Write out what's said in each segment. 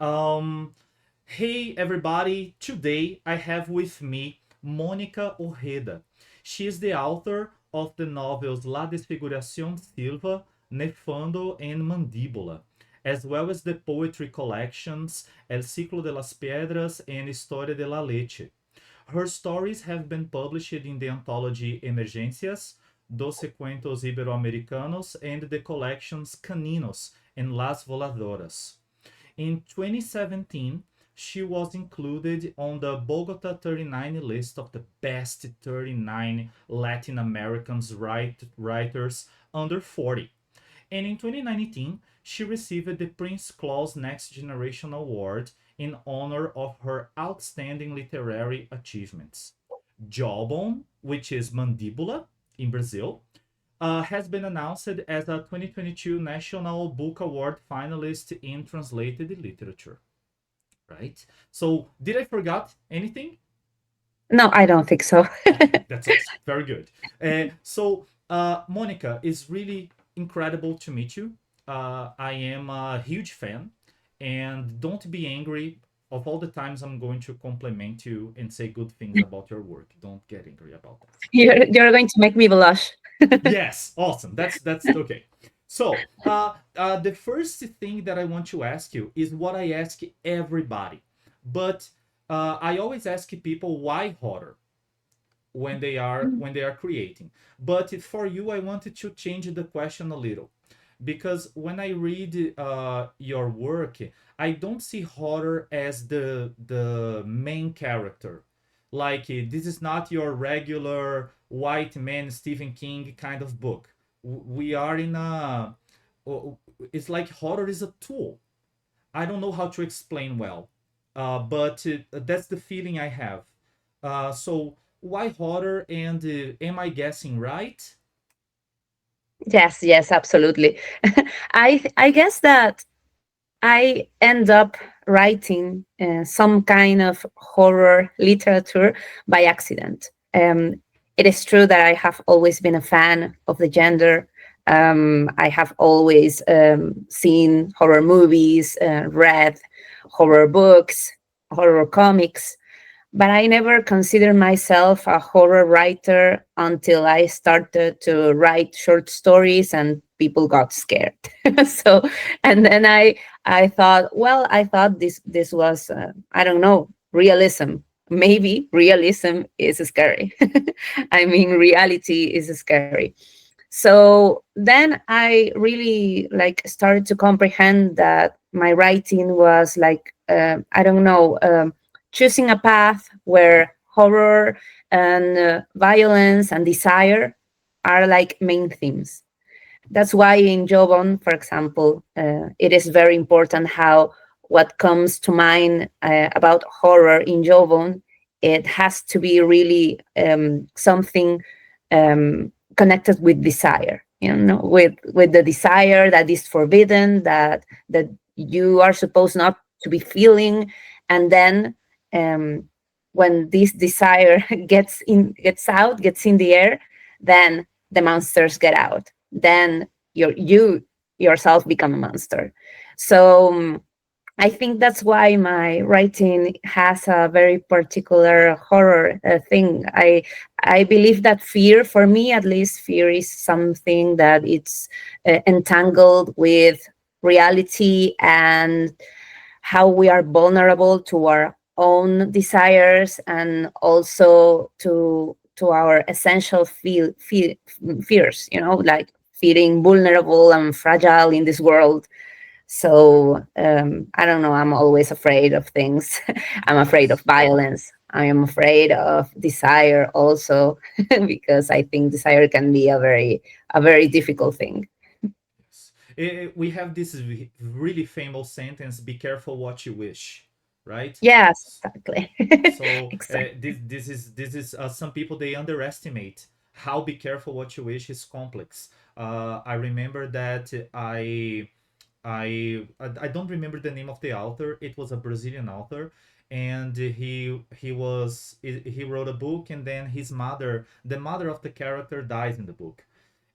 Um, hey everybody, today I have with me Mônica Ojeda. She is the author of the novels La Desfiguración Silva, Nefando, and Mandíbula, as well as the poetry collections El Ciclo de las Piedras and Historia de la Leche. Her stories have been published in the anthology Emergências, Doce Cuentos Ibero-Americanos, and the collections Caninos and Las Voladoras. In 2017, she was included on the Bogota 39 list of the best 39 Latin Americans writers under 40. And in 2019, she received the Prince Claus Next Generation Award in honor of her outstanding literary achievements. Jawbone, which is Mandíbula in Brazil, has been announced as a 2022 National Book Award finalist in translated literature. Right? So, did I forget anything? No, I don't think so. Okay, that's awesome. Very good. Monica, it's really incredible to meet you. I am a huge fan, and don't be angry of all the times I'm going to compliment you and say good things about your work. Don't get angry about that. You're going to make me blush. Yes, awesome. That's okay. So, the first thing that I want to ask you is what I ask everybody, but I always ask people why horror when they are creating. But for you, I wanted to change the question a little because when I read your work, I don't see horror as the main character. Like this is not your regular white man Stephen King kind of book. We are in a. It's like horror is a tool. I don't know how to explain well, but that's the feeling I have. So why horror? And am I guessing right? Yes, yes, absolutely. I guess that I end up writing some kind of horror literature by accident. It is true that I have always been a fan of the genre. I have always seen horror movies, read horror books, horror comics, but I never considered myself a horror writer until I started to write short stories and people got scared. So, and then I thought, well, I thought this was I don't know, realism. Maybe realism is scary. I mean, reality is scary. So then I really like started to comprehend that my writing was like I don't know, choosing a path where horror and violence and desire are like main themes. That's why in Jobon, for example, it is very important how what comes to mind about horror in Jobon, it has to be really something connected with desire. You know, with the desire that is forbidden, that you are supposed not to be feeling, and then um, when this desire gets in the air, then the monsters get out, then you yourself become a monster. So I think that's why my writing has a very particular horror thing. I believe that fear, for me at least, fear is something that it's entangled with reality and how we are vulnerable to our own desires and also to our essential fears, you know, like feeling vulnerable and fragile in this world. So I don't know, I'm always afraid of things. I'm afraid of Yes. violence, I am afraid of desire also, because I think desire can be a very difficult thing. Yes. We have this really famous sentence: "Be careful what you wish." Right. Yes, exactly. So Exactly. this is some people they underestimate how "Be careful what you wish" is complex. I remember that I don't remember the name of the author. It was a Brazilian author, and he wrote a book, and then the mother of the character, dies in the book,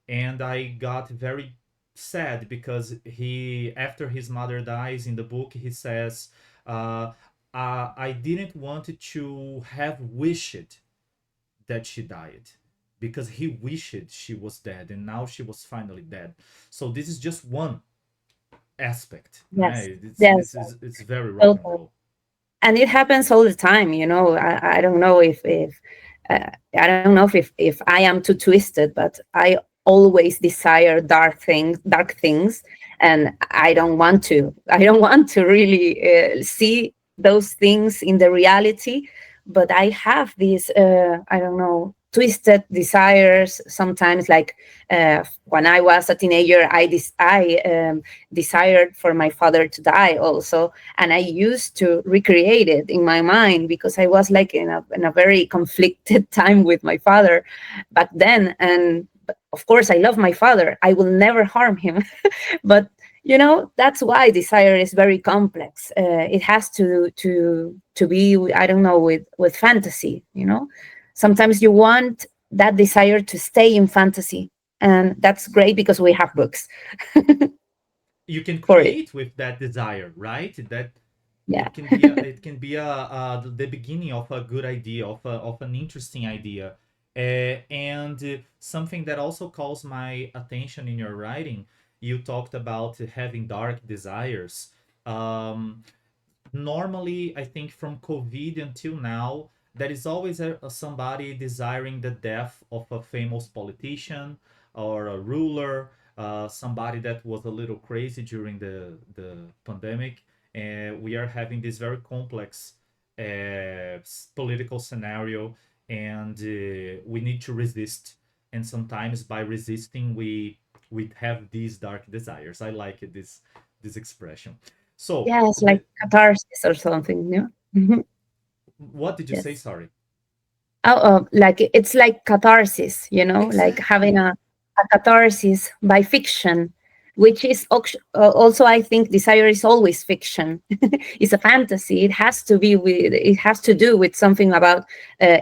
and I got very sad because he, after his mother dies in the book, he says, uh, I didn't want to have wished that she died because he wished she was dead and now she was finally dead. So this is just one aspect, Yes, right? yes, It's very rock and totally. roll. And it happens all the time, you know. I don't know if I don't know if I am too twisted, but I always desire dark things, and I don't want to really see those things in the reality. But I have these I don't know, twisted desires sometimes. Like when I was a teenager, I desired for my father to die also, and I used to recreate it in my mind because I was like in a very conflicted time with my father back then. And of course, I love my father. I will never harm him. But you know, that's why desire is very complex. It has to be, I don't know, with fantasy. You know, sometimes you want that desire to stay in fantasy, and that's great because we have books You can for it. create with that desire, right? That Yeah. it can be the beginning of a good idea, of an interesting idea. And something that also calls my attention in your writing, you talked about having dark desires. um, Normally, I think from COVID until now, there is always somebody desiring the death of a famous politician or a ruler, somebody that was a little crazy during the pandemic. And we are having this very complex political scenario, and we need to resist. And sometimes by resisting, we have these dark desires. I like it, this expression. So Yes, like the, catharsis or something, you know? what did you say? Yes. Sorry. Like it's like catharsis, you know, like having Exactly. a catharsis by fiction, which is also, I think, desire is always fiction. It's a fantasy. It has to do with something about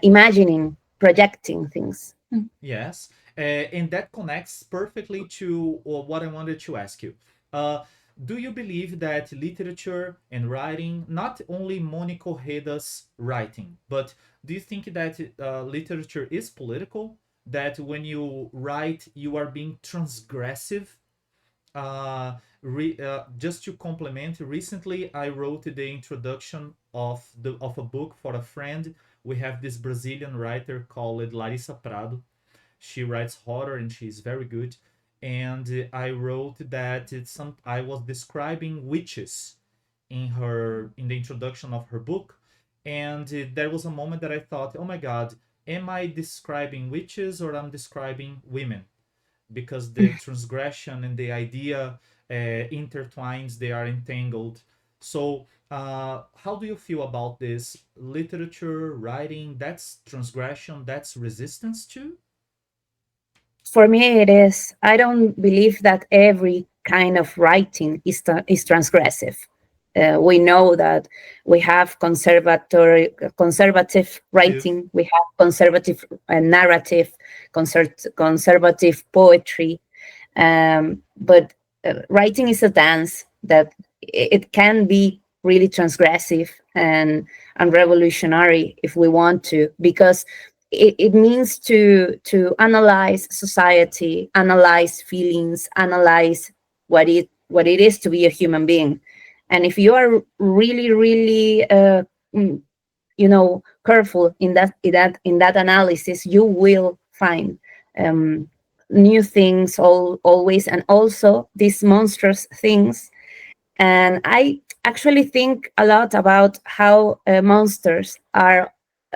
imagining, projecting things. Yes. And that connects perfectly to what I wanted to ask you. Uh, do you believe that literature and writing, not only Mónica Ojeda's writing, but do you think that literature is political? That when you write, you are being transgressive? Just to complement, recently I wrote the introduction of a book for a friend. We have this Brazilian writer called Larissa Prado. She writes horror and she's very good. And I wrote that I was describing witches in the introduction of her book, and there was a moment that I thought, oh my god, am I describing witches or I'm describing women? Because the transgression and the idea intertwines, they are entangled. So how do you feel about this? Literature, writing, that's transgression, that's resistance too? For me, it is. I don't believe that every kind of writing is transgressive. We know that we have conservative Tiv. writing, we have conservative narrative, conservative poetry, but writing is a dance that it can be really transgressive and revolutionary if we want to, because it means to analyze society, analyze feelings, analyze what it is to be a human being. And if you are really, really mm, you know, careful in that analysis, you will find um, new things always, and also these monstrous things. And I actually think a lot about how monsters are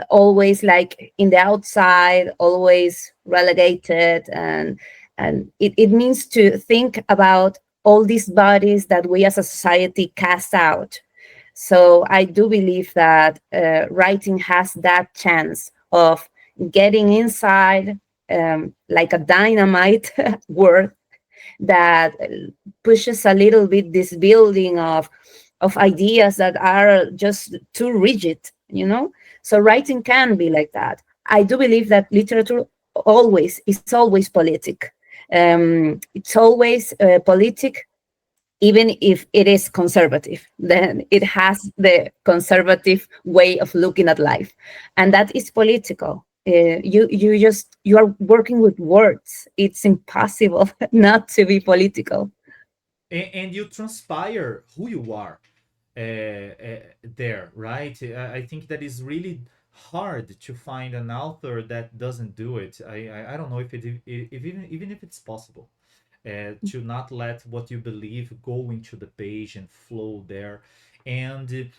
always like in the outside, always relegated, and it means to think about all these bodies that we as a society cast out. So I do believe that writing has that chance of getting inside, like a dynamite word that pushes a little bit this building of ideas that are just too rigid, you know. So writing can be like that. I do believe that literature always is always politic. It's always politic, even if it is conservative, then it has the conservative way of looking at life, and that is political. You are working with words. It's impossible not to be political. And you transpire who you are there, right? I think that is really hard to find an author that doesn't do it. I don't know if even if it's possible to not let what you believe go into the page and flow there. And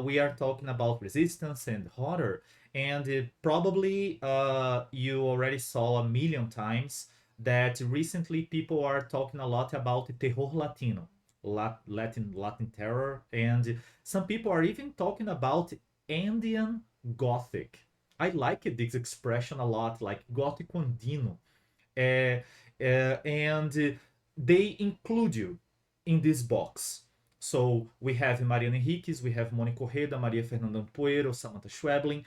we are talking about resistance and horror. And probably you already saw a million times that recently people are talking a lot about terror latino, Latin terror, and some people are even talking about Andean Gothic. I like this expression a lot, like Gótico Andino. Uh, and they include you in this box. So we have Mariana Henriques, we have Mónica Ojeda, Maria Fernanda Poeiro, Samantha Schweblin,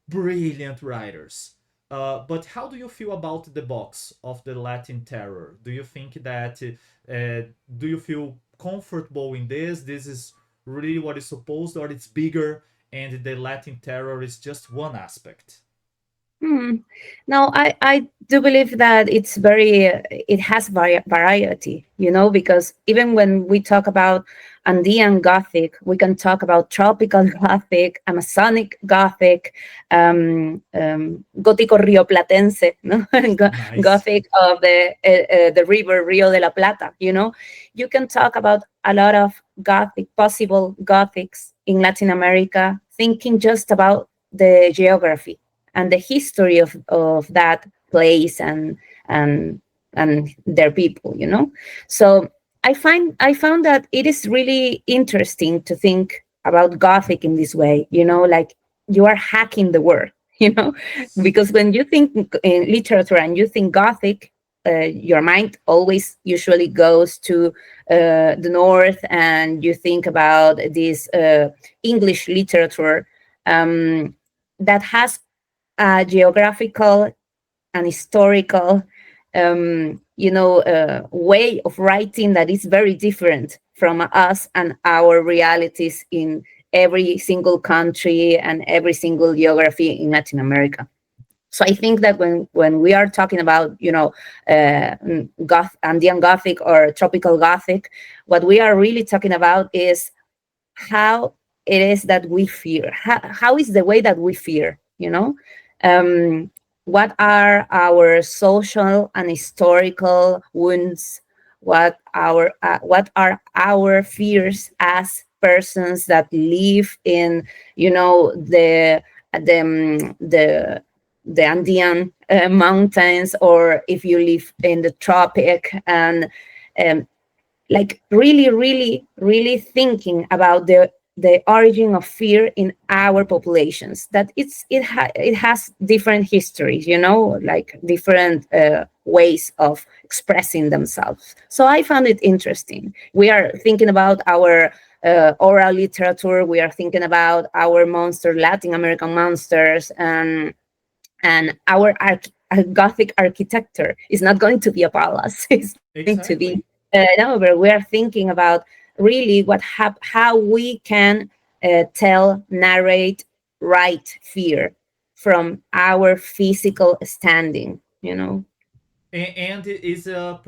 brilliant writers. But how do you feel about the box of the Latin terror? Do you think that, do you feel comfortable in this? This is really what is supposed, or it's bigger and the Latin terror is just one aspect? Hmm. No, I do believe that it has variety, because even when we talk about Andean Gothic, we can talk about tropical Gothic, Amazonic Gothic, Gótico Rioplatense, no? Nice. Gothic of the river Rio de la Plata, You can talk about a lot of possible Gothics in Latin America, thinking just about the geography and the history of that place and and their people, so I found that it is really interesting to think about Gothic in this way, like you are hacking the word, because when you think in literature and you think Gothic, your mind always usually goes to the north, and you think about this English literature that has a geographical and historical way of writing that is very different from us and our realities in every single country and every single geography in Latin America. So I think that when we are talking about Andean Gothic or tropical Gothic, what we are really talking about is how it is that we fear. How is the way that we fear? Um, what are our social and historical wounds? What are our fears as persons that live in the Andean mountains, or if you live in the tropic, and um, like really, really, really thinking about the origin of fear in our populations. That it has different histories, like different ways of expressing themselves. So I found it interesting. We are thinking about our oral literature. We are thinking about our Latin American monsters, and our Gothic architecture is not going to be a palace. It's going to be Exactly. no, but we are thinking about really how we can tell, narrate, write fear from our physical standing. And it is a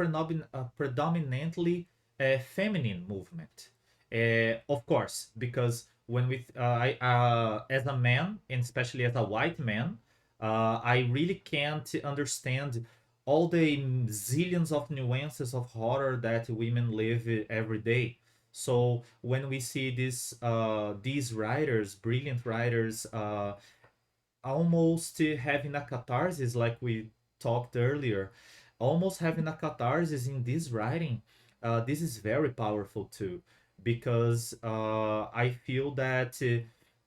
predominantly feminine movement. Of course, because when as a man, and especially as a white man, I really can't understand all the zillions of nuances of horror that women live every day. So when we see these writers, brilliant writers, almost having a catharsis, like we talked earlier, almost having a catharsis in this writing. This is very powerful too, because I feel that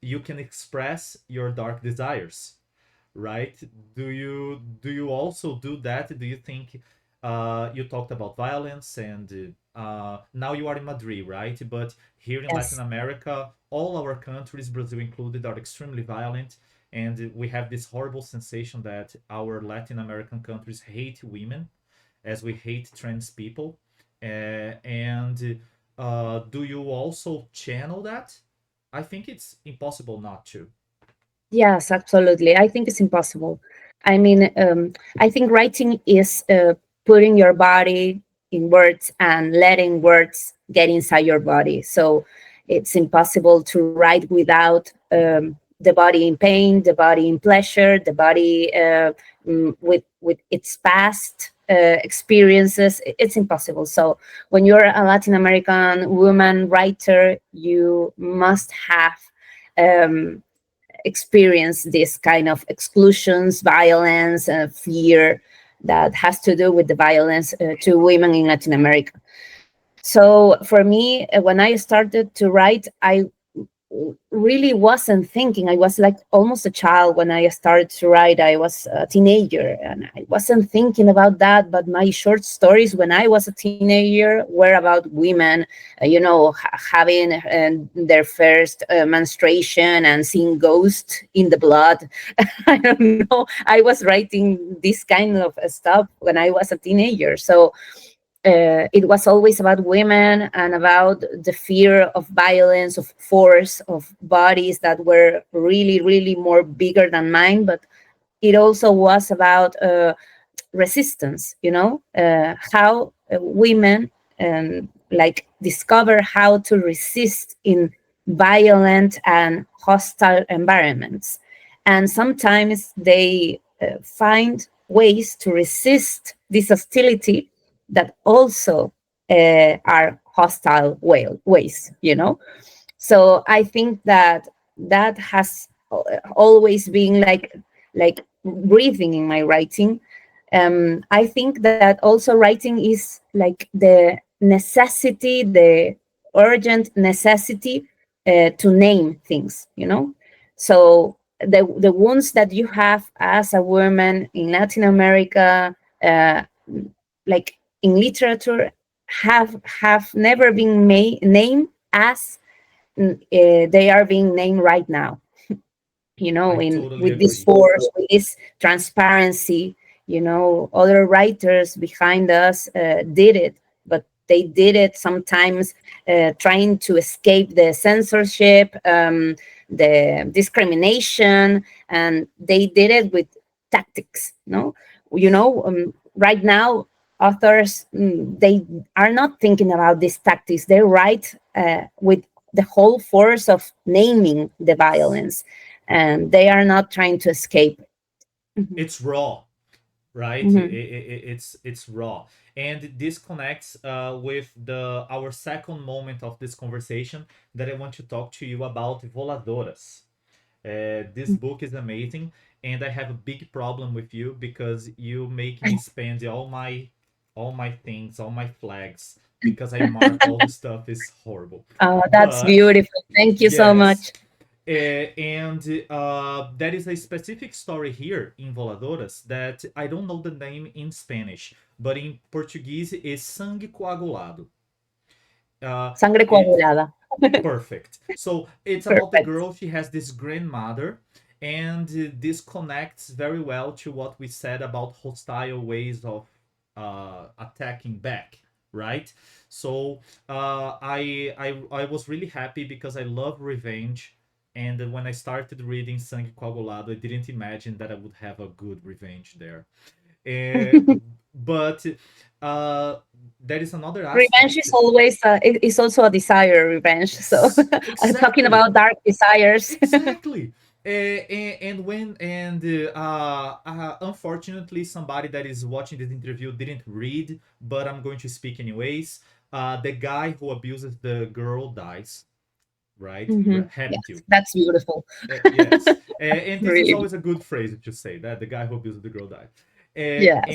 you can express your dark desires, right? Do you also do that? Do you think you talked about violence, and now you are in Madrid, right? But here in Latin Yes. America, all our countries, Brazil included, are extremely violent, and we have this horrible sensation that our Latin American countries hate women. as we hate trans people. And do you also channel that? I think it's impossible not to. Yes, absolutely. I think it's impossible. I mean, I think writing is putting your body in words and letting words get inside your body. So it's impossible to write without the body in pain, the body in pleasure, the body with its past experiences. It's impossible. So when you're a Latin American woman writer, you must have um, experience this kind of exclusions, violence, fear that has to do with the violence to women in Latin America. So for me, when I started to write, I really wasn't thinking. I was like almost a child when I started to write. I was a teenager and I wasn't thinking about that. But my short stories when I was a teenager were about women, having their first menstruation and seeing ghosts in the blood. I don't know. I was writing this kind of stuff when I was a teenager. So it was always about women and about the fear of violence, of force, of bodies that were really, really more bigger than mine. But it also was about resistance, how women like discover how to resist in violent and hostile environments. And sometimes they find ways to resist this hostility that also are hostile ways. So I think that that has always been like breathing in my writing. I think that also writing is like the necessity, the urgent necessity to name things, So the wounds that you have as a woman in Latin America, like in literature, have never been named as they are being named right now, I in totally with this agree. force, with this transparency. Other writers behind us did it, but they did it sometimes trying to escape the censorship, the discrimination, and they did it with tactics. No, right now authors, they are not thinking about these tactics. They write with the whole force of naming the violence, and they are not trying to escape. Mhm. It's raw, right? Mhm. It's raw, and this connects with the our second moment of this conversation that I want to talk to you about, Voladoras. This book is amazing, and I have a big problem with you because you make me spend all my things, all my flags, because I mark all the stuff is horrible. Oh, that's But beautiful. Thank you so yes, much. and there is a specific story here in Voladoras that I don't know the name in Spanish, but in Portuguese is Sangue Coagulado. Sangre It coagulada. Perfect. So it's about the Perfect. girl. She has this grandmother, and this connects very well to what we said about hostile ways of attacking back, right? So I was really happy because I love revenge, and when I started reading Sangue Coagulado, I didn't imagine that I would have a good revenge there. Uh, but uh, there is another Revenge aspect. is always it is also a desire, revenge. So Yes, talking exactly. about dark desires. Exactly. Unfortunately, somebody that is watching this interview didn't read, but I'm going to speak anyways. The guy who abuses the girl dies, right? Had Yes, to. that's beautiful. Yes. And this is Really. always a good phrase to say that the guy who abuses the girl died. Yes.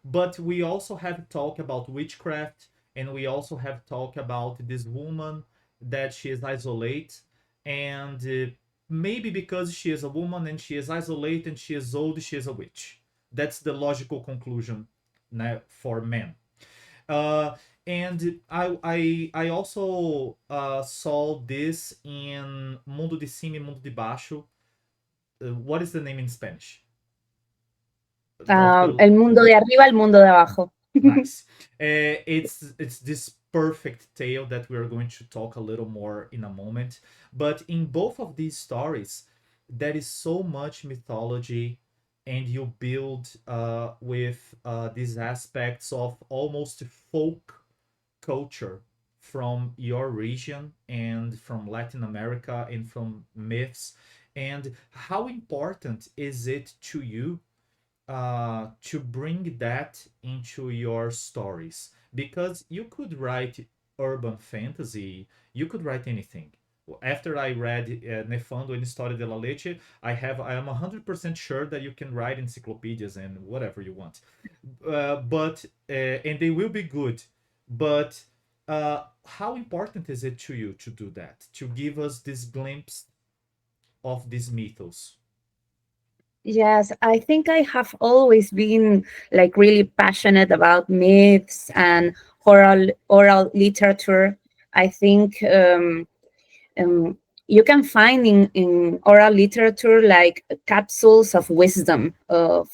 But we also have talk about witchcraft, and we also have talk about this woman that she is isolate, and maybe because she is a woman and she is isolate and she is old, she is a witch. That's the logical conclusion now for men. Uh, and I also saw this in Mundo de Cima e Mundo de Baixo. What is the name in Spanish? of the El mundo de arriba, el mundo de abajo. Nice. It's this perfect tale that we're going to talk a little more in a moment. But in both of these stories, there is so much mythology, and you build with these aspects of almost folk culture from your region and from Latin America and from myths. And how important is it to you to bring that into your stories? Because you could write urban fantasy, you could write anything. After I read Nefando and História de la Leche, I am 100% sure that you can write encyclopedias and whatever you want. But and they will be good. But how important is it to you to do that? To give us this glimpse of this mythos? Yes, I think I have always been like really passionate about myths and oral literature. I think um, you can find in oral literature like capsules of wisdom of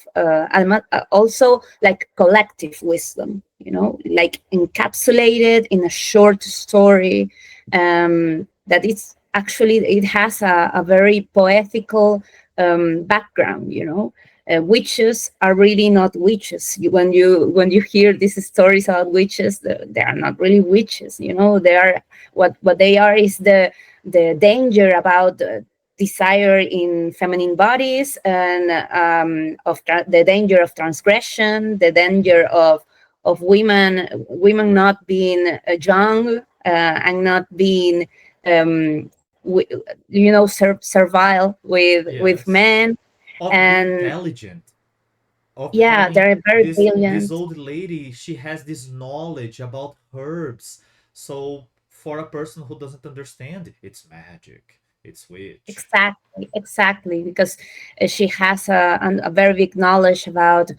also like collective wisdom, you know, like encapsulated in a short story, that it's actually it has a very poetical background, you know. Witches are really not witches. When you hear these stories about witches, they are not really witches, you know. They are what they are is the danger about desire in feminine bodies, and the danger of transgression, the danger of women not being young, and not being you know, servile with Yes. men. Of being And intelligent, of yeah, having they're very this brilliant. old lady, she has this knowledge about herbs. So for a person who doesn't understand, it's magic, it's witch. Exactly, exactly, because she has a very big knowledge about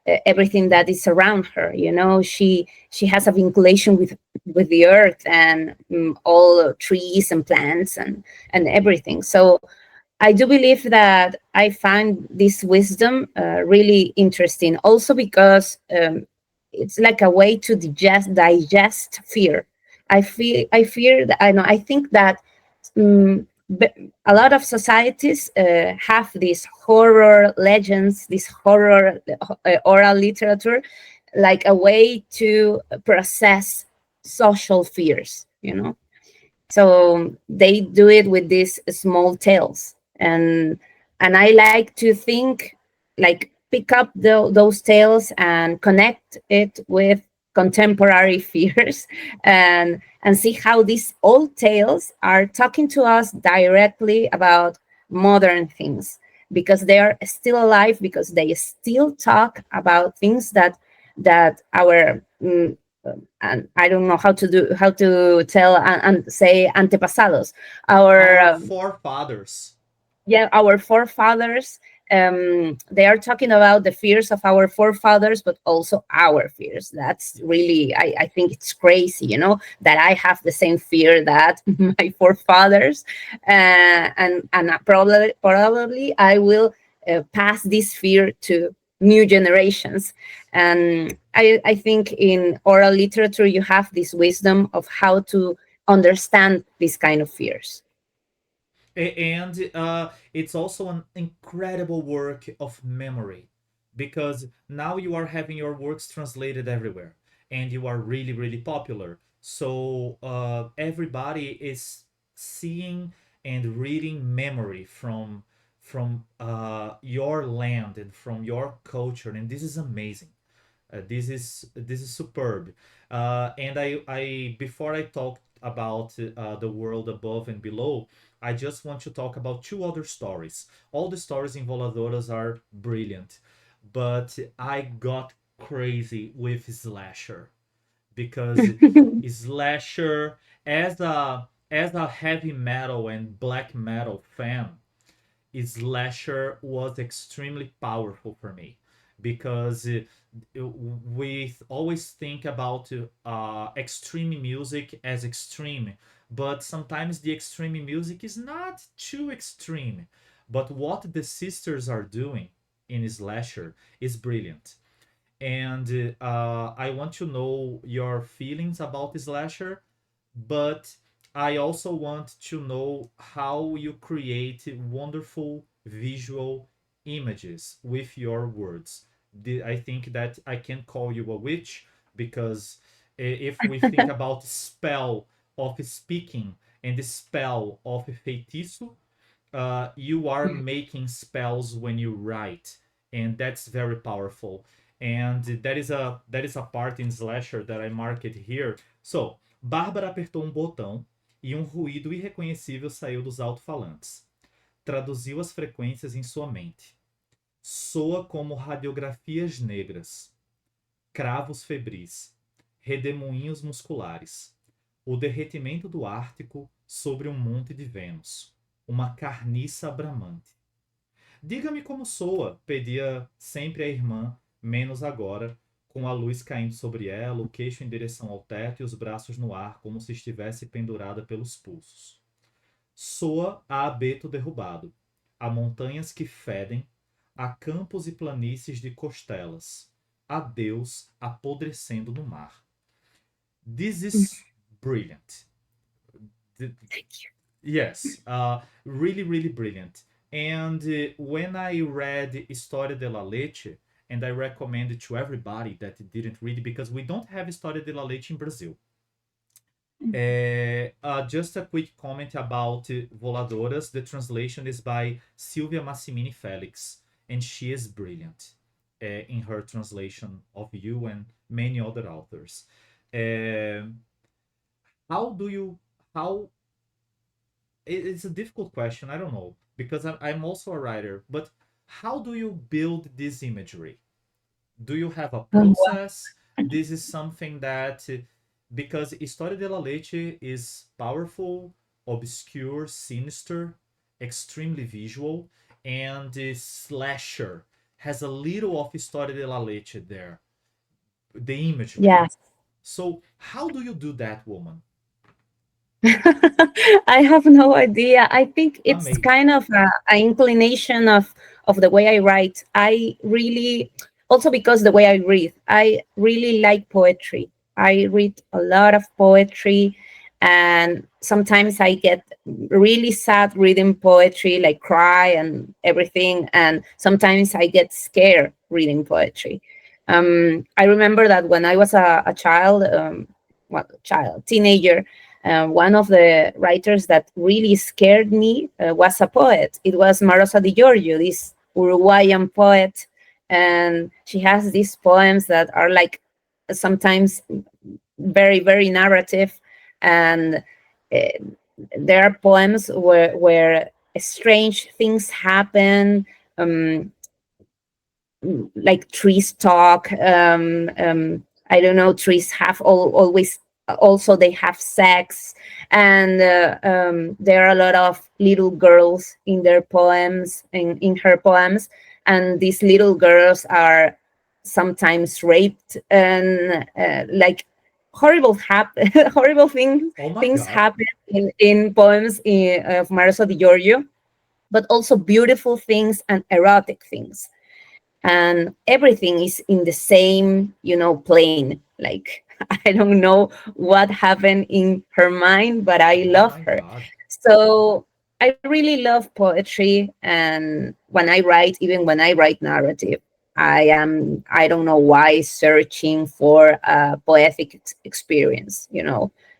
everything that is around her. You know, she has a vinculation with the earth and all trees and plants and everything. So I do believe that I find this wisdom really interesting, also because it's like a way to digest fear. I fear that I think that a lot of societies have these horror legends, this horror oral literature, like a way to process social fears, you know. So they do it with these small tales, and I like to think, like, pick up those tales and connect it with contemporary fears, and see how these old tales are talking to us directly about modern things, because they are still alive, because they still talk about things that our and I don't know how to tell and say antepasados, our Our forefathers. yeah, our forefathers. They are talking about the fears of our forefathers, but also our fears. That's Yes. really, I think it's crazy, you know, that I have the same fear that my forefathers, and probably I will pass this fear to new generations. And I think in oral literature you have this wisdom of how to understand these kind of fears. And it's also an incredible work of memory, because now you are having your works translated everywhere, and you are really really popular. So everybody is seeing and reading memory from your land and from your culture, and this is amazing. This is superb. And I before I talk about the world above and below, I just want to talk about two other stories. All the stories in Voladoras are brilliant, but I got crazy with slasher, because slasher, as a heavy metal and black metal fan, slasher was extremely powerful for me, because we always think about extreme music as extreme, but sometimes the extreme music is not too extreme. But what the sisters are doing, in slasher is brilliant. And I want to know your feelings about slasher, but I also want to know how you create wonderful visual images with your words. I think that I can call you a witch because if we think about spell of speaking and the spell of feitiço, you are making spells when you write, and that's very powerful. And that is a part in slasher that I marked here. So, Bárbara apertou um botão e um ruído irreconhecível saiu dos alto-falantes. Traduziu as frequências em sua mente. Soa como radiografias negras, cravos febris, redemoinhos musculares, o derretimento do Ártico sobre um monte de Vênus, uma carniça bramante. Diga-me como soa, pedia sempre a irmã, menos agora, com a luz caindo sobre ela, o queixo em direção ao teto e os braços no ar, como se estivesse pendurada pelos pulsos. Soa a abeto derrubado, a montanhas que fedem, a campos e planícies de costelas, a Deus apodrecendo no mar. This is brilliant. Thank you. Yes, really, really brilliant. And when I read História de la Leche, and I recommend it to everybody that didn't read it because we don't have História de la Leche in Brazil. Just a quick comment about Voladoras. The translation is by Silvia Massimini Felix, and she is brilliant in her translation of you and many other authors. Uh, how do you how it's a difficult question. I don't know because I'm also a writer, but how do you build this imagery? Do you have a process? This is something that because História de la Leche is powerful, obscure, sinister, extremely visual, and the slasher has a little of História de la Leche there, the imagery. Yes. So how do you do that, woman? I have no idea. I think it's Amazing. kind of a inclination of the way I write. I really, also because the way I read, I really like poetry. I read a lot of poetry, and sometimes I get really sad reading poetry, like cry and everything. And sometimes I get scared reading poetry. I remember that when I was a child, teenager, one of the writers that really scared me was a poet. It was Marosa Di Giorgio, this Uruguayan poet, and she has these poems that are like sometimes very, very narrative, and uh, there are poems where strange things happen. Um, like trees talk. I don't know. Trees have always also they have sex, and there are a lot of little girls in their poems, in her poems, and these little girls are sometimes raped, and like horrible Oh my things god. happen in poems of Marzo Di Giorgio, but also beautiful things and erotic things, and everything is in the same plane. Like I don't know what happened in her mind, but I Oh love my her. god. So I really love poetry, and when I write, even when I write narrative, I don't know why, searching for a poetic experience,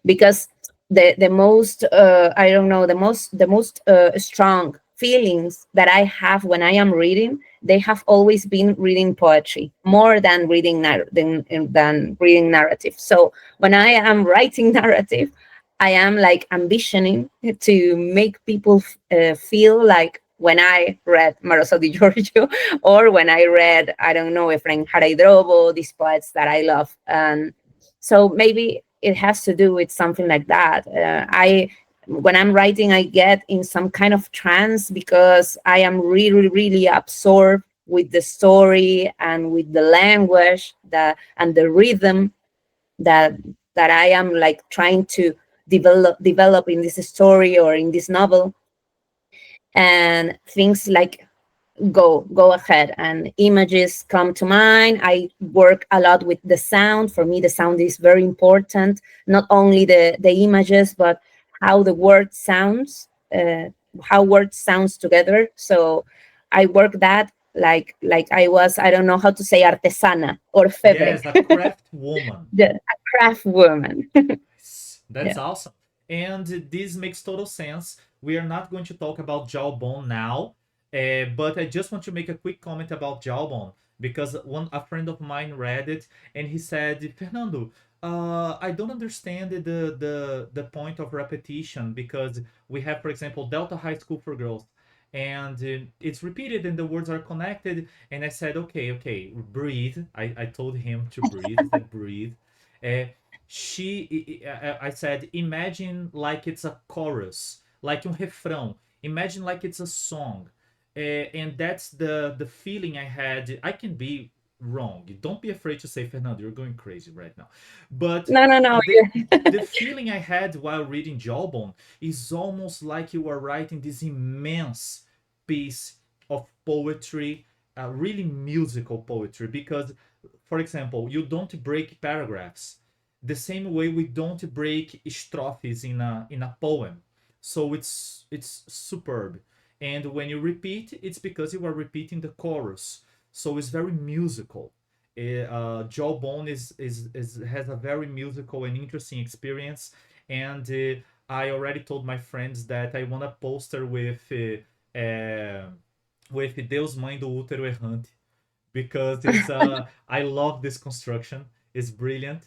because the most I don't know, the most strong feelings that I have when I am reading, they have always been reading poetry more than than reading narrative. So when I am writing narrative, I am like ambitioning to make people feel like when I read Marosa Di Giorgio, or when I read, I don't know, Efrain Haraidrobo, these poets that I love. And so maybe it has to do with something like that. When I'm writing, I get in some kind of trance because I am really, really absorbed with the story and with the language and the rhythm that I am like trying to develop in this story or in this novel. And things like go ahead, and images come to mind. I work a lot with the sound. For me, the sound is very important, not only the images, but how the word sounds, how words sounds together. So I work that like I was, I don't know how to say, artesana or febre, Yes, a craft woman. a craft woman. That's Yeah. awesome. And this makes total sense. We are not going to talk about Jawbone now, but I just want to make a quick comment about Jawbone because a friend of mine read it and he said, Fernando, I don't understand the point of repetition because we have, for example, Delta High School for Girls, and it's repeated and the words are connected. And I said, okay, breathe. I told him to breathe. I said, breathe. Uh, I said, imagine like it's a chorus, like um refrão. Imagine like it's a song. And that's the feeling I had. I can be wrong. Don't be afraid to say, Fernando, you're going crazy right now. But No, no, no. the feeling I had while reading Jawbone is almost like you are writing this immense piece of poetry, really musical poetry. Because, for example, you don't break paragraphs the same way we don't break strophes in a poem. So it's superb. And when you repeat, it's because you are repeating the chorus. So it's very musical. Jawbone is has a very musical and interesting experience. And I already told my friends that I want a poster with Deus Mãe do Útero Errante because it's I love this construction. It's brilliant.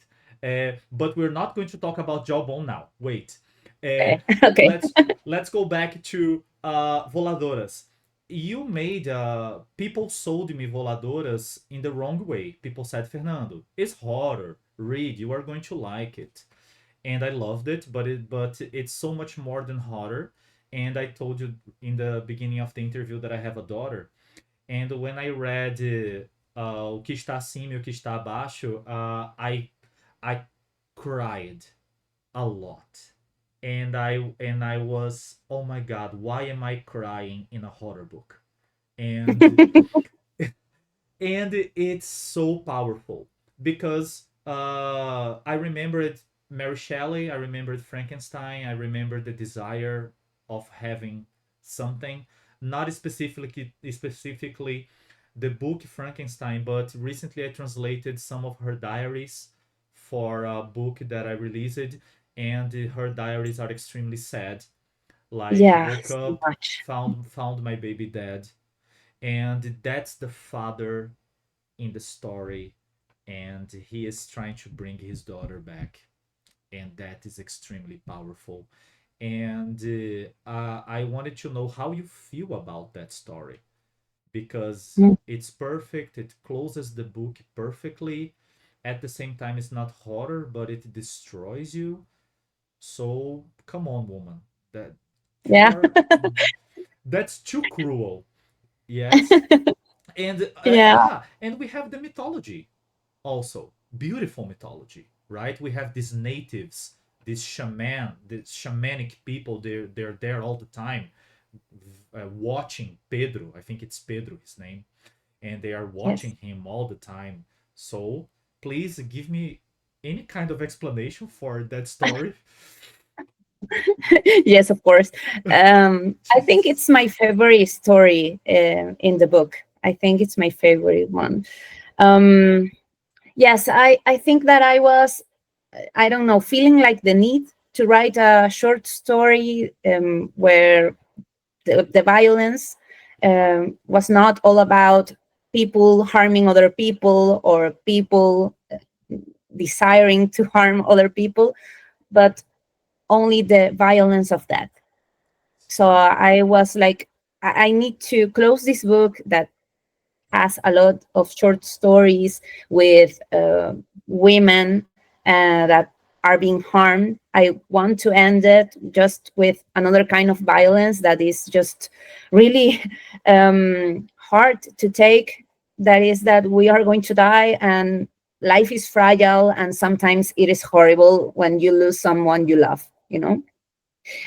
But we're not going to talk about Jawbone now. Wait. Uh, Okay. Okay. let's go back to Voladoras. You made people sold me Voladoras in the wrong way. People said, Fernando, it's horror. Read, you are going to like it. And I loved it, but it's so much more than horror. And I told you in the beginning of the interview that I have a daughter. And when I read O que está acima e o que está abaixo, I cried a lot. And I was, oh my god, why am I crying in a horror book? And and it's so powerful because I remembered Mary Shelley, I remembered Frankenstein, I remembered the desire of having something, not specifically the book Frankenstein, but recently I translated some of her diaries for a book that I released, and her diaries are extremely sad. Like Yeah, woke so up, much. found my baby dead, and that's the father in the story, and he is trying to bring his daughter back, and that is extremely powerful. And I wanted to know how you feel about that story because Mm. it's perfect. It closes the book perfectly. At the same time, it's not horror, but it destroys you. So come on, woman. That you Yeah. are. That's too cruel. Yes. And Yeah. and we have the mythology also, beautiful mythology, right? We have these natives, these shamanic people. They're there all the time, watching Pedro. I think it's Pedro, his name, and they are Yes. watching him all the time. So please give me any kind of explanation for that story. Yes, of course. I think it's my favorite story in the book. I think it's my favorite one. Um, yes, I think that I was, I don't know, feeling like the need to write a short story where the violence was not all about people harming other people or people desiring to harm other people, but only the violence of that. So I was like, I need to close this book that has a lot of short stories with women that are being harmed. I want to end it just with another kind of violence that is just really hard to take. That is that we are going to die and life is fragile, and sometimes it is horrible when you lose someone you love, you know?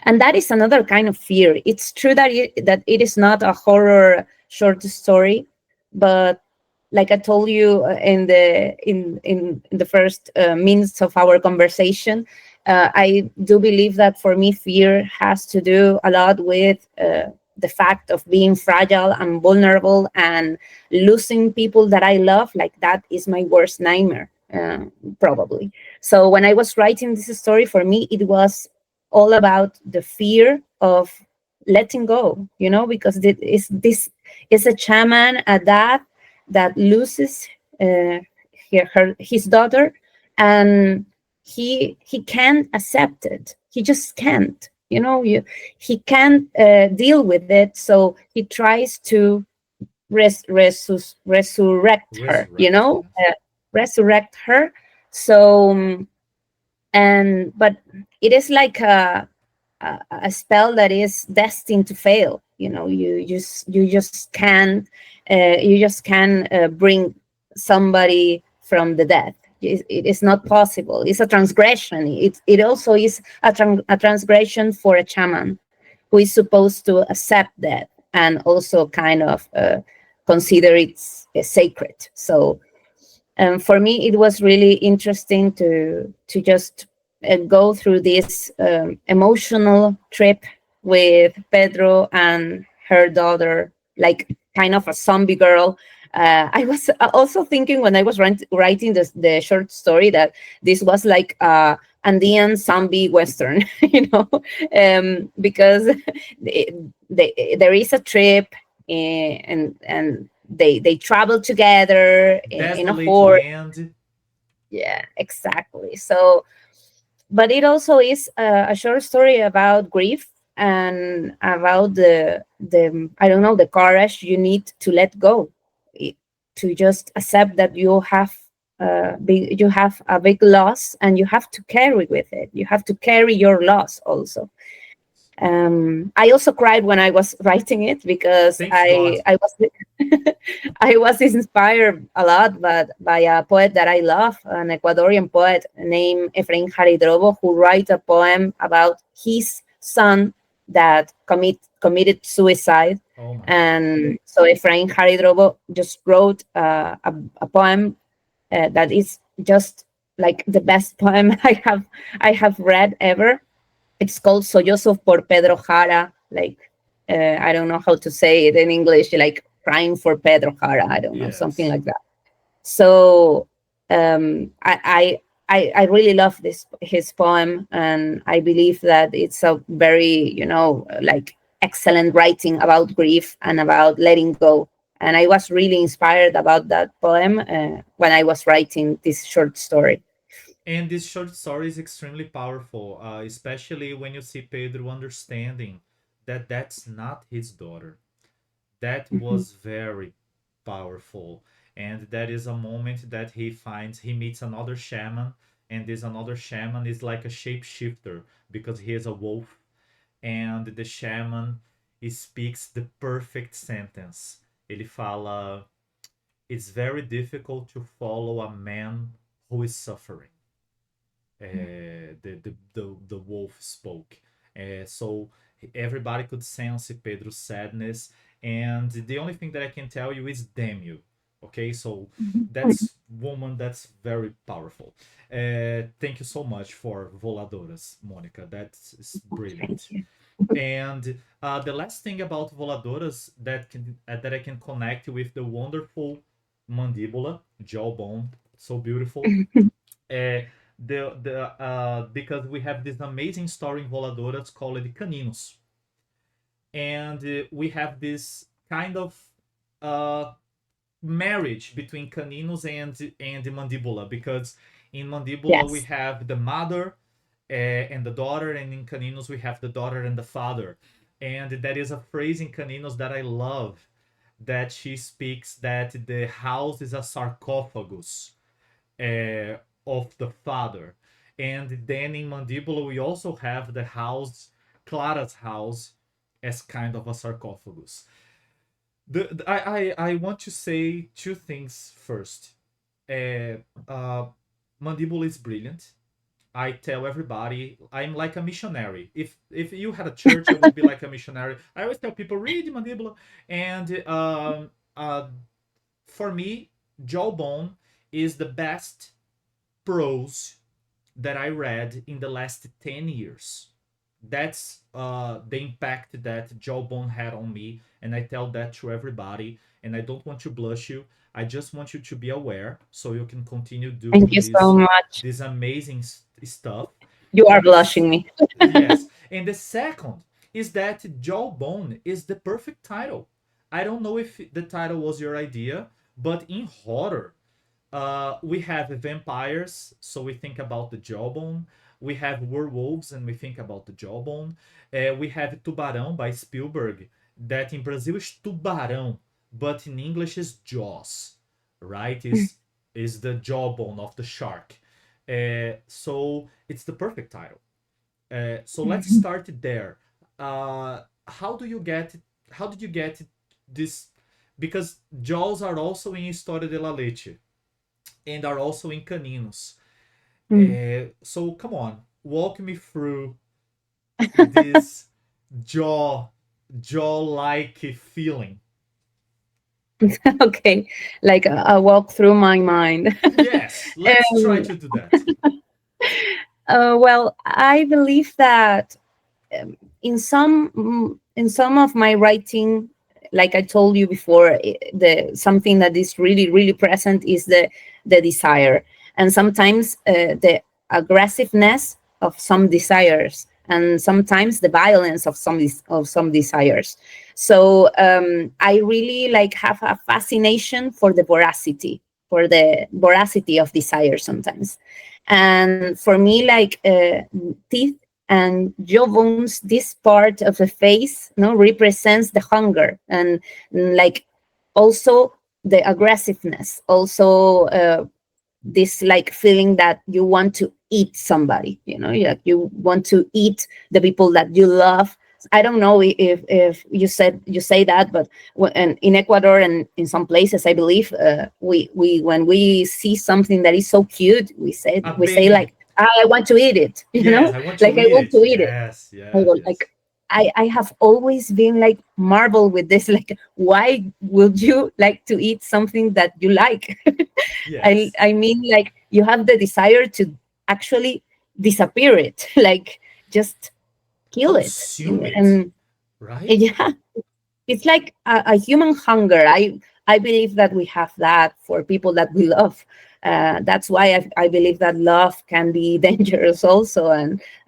And that is another kind of fear. It's true that it is not a horror short story. But like I told you in the first minutes of our conversation, I do believe that for me, fear has to do a lot with the fact of being fragile and vulnerable and losing people that I love. Like that is my worst nightmare, probably. So when I was writing this story, for me, it was all about the fear of letting go, because this is a shaman, a dad that loses his daughter, and he can't accept it. He just can't. He can't deal with it. So he tries to resurrect her. Resurrect, yes. Resurrect her. So and but it is like a spell that is destined to fail. You just can bring somebody from the death. It is not possible. It's a transgression. It also is a transgression for a shaman who is supposed to accept that and also kind of consider it sacred. So for me, it was really interesting to just go through this emotional trip with Pedro and her daughter, like kind of a zombie girl. I was also thinking when I was writing the short story that this was like Andean zombie western, because there is a trip, and they travel together in a Desolate horse. land. Yeah, exactly. So, but it also is a short story about grief and about the I don't know, the courage you need to let go, i- to just accept that you have a big loss, and you have to carry with it. You have to carry your loss also. I also cried when I was writing it, because Thanks God. I was I was inspired a lot by a poet that I love, an Ecuadorian poet named Efraín Jaridrobo, who wrote a poem about his son that committed suicide. Oh my God. And so Efraín Jaridrobo just wrote a poem that is just like the best poem I have read ever. It's called Sollozos por Pedro Jara. Like, I don't know how to say it in English, like crying for Pedro Jara. I don't know, something Yes. like that. So I really love this his poem, and I believe that it's a very, like excellent writing about grief and about letting go. And I was really inspired about that poem when I was writing this short story. And this short story is extremely powerful, especially when you see Pedro understanding that that's not his daughter. That Mhm. was very powerful. And that is a moment that he meets another shaman, and this another shaman is like a shapeshifter because he is a wolf. And the shaman speaks the perfect sentence. Ele fala: It's very difficult to follow a man who is suffering. The wolf spoke. So everybody could sense Pedro's sadness, and the only thing that I can tell you is damn you. Okay, so that's woman, that's very powerful. Thank you so much for Voladoras, Monica. That's Thank brilliant. you. And the last thing about Voladoras that I can connect with the wonderful Mandíbula, jawbone, so beautiful. Uh, because we have this amazing story in Voladoras called Caninos, and we have this kind of uh, marriage between Caninos and Mandíbula, because in Mandíbula we Yes. have the mother and the daughter, and in Caninos we have the daughter and the father. And there is a phrase in Caninos that I love, that she speaks that the house is a sarcophagus uh, of the father. And then in Mandíbula, we also have the house, Clara's house, as kind of a sarcophagus. I want to say two things first. Uh, uh, Mandíbula is brilliant. I tell everybody I'm like a missionary. If you had a church, I would be like a missionary. I always tell people read Mandíbula, and for me, Jawbone is the best prose that I read in the last 10 years. That's the impact that Jawbone had on me, and I tell that to everybody. And I don't want to blush you. I just want you to be aware so you can continue Thank doing you so much. this amazing stuff. You are And this, blushing me. yes. And the second is that Jawbone is the perfect title. I don't know if the title was your idea, but in horror, we have vampires, so we think about the jawbone. We have werewolves, and we think about the jawbone. We have Tubarão by Spielberg, that in Brazil is tubarão, but in English is jaws, right? Is the jawbone of the shark. So it's the perfect title. So let's start there. How do you get? How did you get this? Because jaws are also in História de la Leche and are also in Caninos. So come on, walk me through this jaw-like feeling. Okay, like a walk through my mind. Yes, let's try to do that. Well, I believe that in some of my writing, like I told you before, the something that is really present is the desire, and sometimes the aggressiveness of some desires, and sometimes the violence of some desires. So I really like have a fascination for the voracity of desire sometimes. And for me, like teeth and jawbones, this part of the face, no, represents the hunger, and like also the aggressiveness, also this like feeling that you want to eat somebody, like you want to eat the people that you love. I don't know if you say that, but in Ecuador and in some places, I believe we when we see something that is so cute, A we say like, baby. I want to eat it, Yes, I want to like I eat want it. to eat it. Yes, I yes, go yes. like, I have always been like marvel with this, like why would you like to eat something that you like? Yes. I mean, like you have the desire to actually disappear it, like just kill it. Consume it, And right? yeah, it's like a human hunger. I believe that we have that for people that we love. That's why I believe that love can be dangerous also,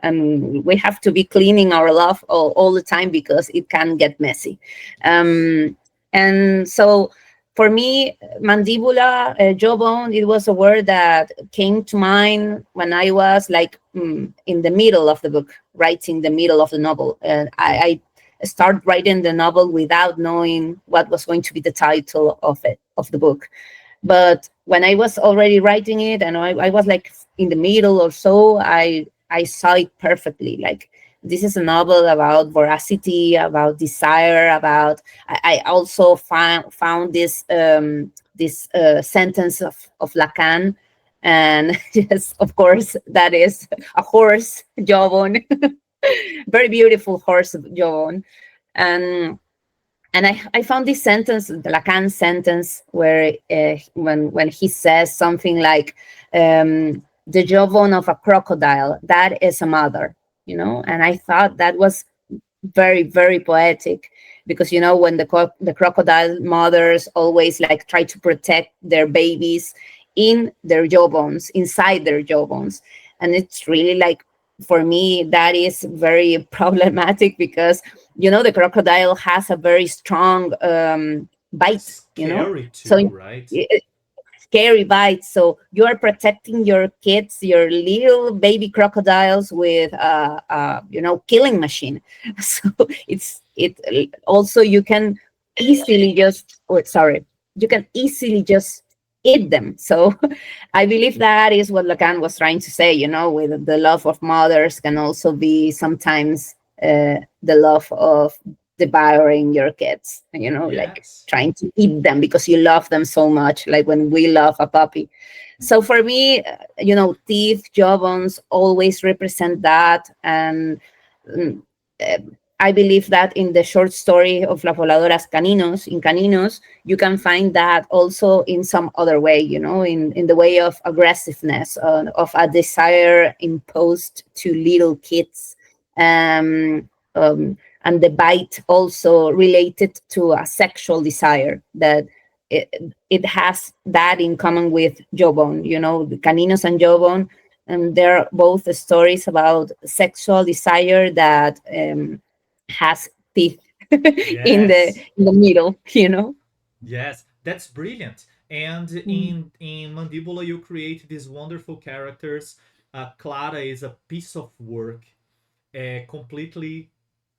and we have to be cleaning our love all the time because it can get messy. Yes. And so for me, mandibula, jawbone, it was a word that came to mind when I was like in the middle of the book, right in the middle of the novel. And I start writing the novel without knowing what was going to be the title of the book. But when I was already writing it, and I was like in the middle or so, I saw it perfectly. Like this is a novel about voracity, about desire, about. I also found this sentence of Lacan, and yes, of course, that is a horse jawbone, very beautiful horse jawbone, and I found this sentence, the Lacan sentence, where when he says something like, "The jawbone of a crocodile, that is a mother," and I thought that was very poetic, because when the crocodile mothers always like try to protect their babies in their jawbones, inside their jawbones, and it's really like, for me, that is very problematic, because the crocodile has a very strong bite, Scary so too, right? scary bite. So you are protecting your kids, your little baby crocodiles, with killing machine. So it also, you can easily just, sorry, you can easily just eat them. So I believe that is what Lacan was trying to say, with the love of mothers can also be sometimes the love of devouring your kids, like Yes. trying to eat them because you love them so much, like when we love a puppy. So for me, teeth, jawbones always represent that. And mm, uh, I believe that in the short story of Las Voladoras Caninos, in Caninos, you can find that also in some other way, in the way of aggressiveness, of a desire imposed to little kids. Um, um, and the bite also related to a sexual desire that it, it has that in common with Jawbone, the Caninos and Jawbone. And they're both stories about sexual desire that has teeth Yes. in the middle. Yes, that's brilliant. And Mm. in Mandíbula, you create these wonderful characters. Clara is a piece of work, completely.